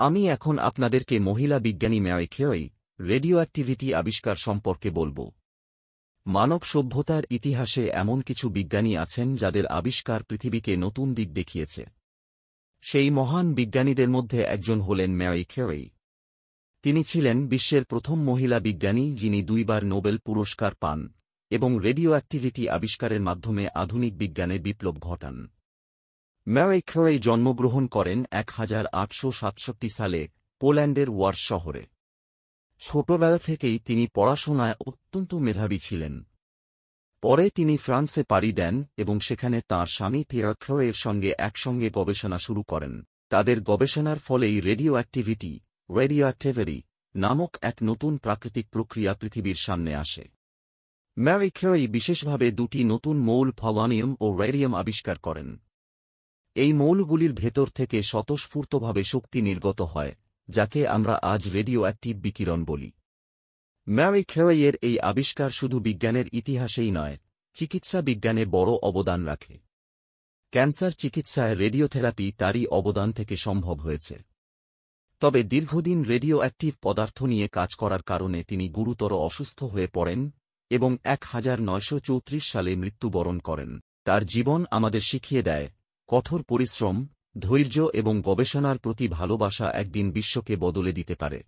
আমি এখন আপনাদেরকে মহিলা বিজ্ঞানী ম্যারি কিউরি রেডিও অ্যাক্টিভিটি আবিষ্কার সম্পর্কে বলবো। মানব সভ্যতার ইতিহাসে এমন কিছু বিজ্ঞানী আছেন যাদের আবিষ্কার পৃথিবীকে নতুন দিক দেখিয়েছে। সেই মহান বিজ্ঞানীদের মধ্যে একজন হলেন ম্যারি কিউরি। তিনি ছিলেন বিশ্বের প্রথম মহিলা বিজ্ঞানী যিনি 2 বার নোবেল পুরস্কার পান এবং রেডিও অ্যাক্টিভিটি আবিষ্কারের মাধ্যমে আধুনিক বিজ্ঞানে বিপ্লব ঘটান। ম্যারি কিউরি জন্মগ্রহণ করেন 1867 সালে পোল্যান্ডের ওয়ার্স শহরে। ছোটবেলা থেকেই তিনি পড়াশোনায় অত্যন্ত মেধাবী ছিলেন। পরে তিনি ফ্রান্সে পাড়ি দেন এবং সেখানে তাঁর স্বামী পিয়ের কিউরির সঙ্গে একসঙ্গে গবেষণা শুরু করেন। তাদের গবেষণার ফলেই রেডিও অ্যাক্টিভিটি নামক এক নতুন প্রাকৃতিক প্রক্রিয়া পৃথিবীর সামনে আসে। ম্যারি কিউরি বিশেষভাবে 2টি নতুন মৌল পলোনিয়াম ও রেডিয়াম আবিষ্কার করেন। এই মৌলগুলির ভেতর থেকে স্বতঃস্ফূর্তভাবে শক্তি নির্গত হয়, যাকে আমরা আজ রেডিও অ্যাক্টিভ বিকিরণ বলি। ম্যারি কিউরির এই আবিষ্কার শুধু বিজ্ঞানের ইতিহাসেই নয়, চিকিৎসা বিজ্ঞানে বড় অবদান রাখে। ক্যান্সার চিকিৎসায় রেডিওথেরাপি তারই অবদান থেকে সম্ভব হয়েছে। তবে দীর্ঘদিন রেডিও অ্যাক্টিভ পদার্থ নিয়ে কাজ করার কারণে তিনি গুরুতর অসুস্থ হয়ে পড়েন এবং 1934 সালে মৃত্যুবরণ করেন। তার জীবন আমাদের শিখিয়ে দেয়, কঠোর পরিশ্রম, ধৈর্য এবং গবেষণার প্রতি ভালোবাসা একদিন বিশ্বকে বদলে দিতে পারে।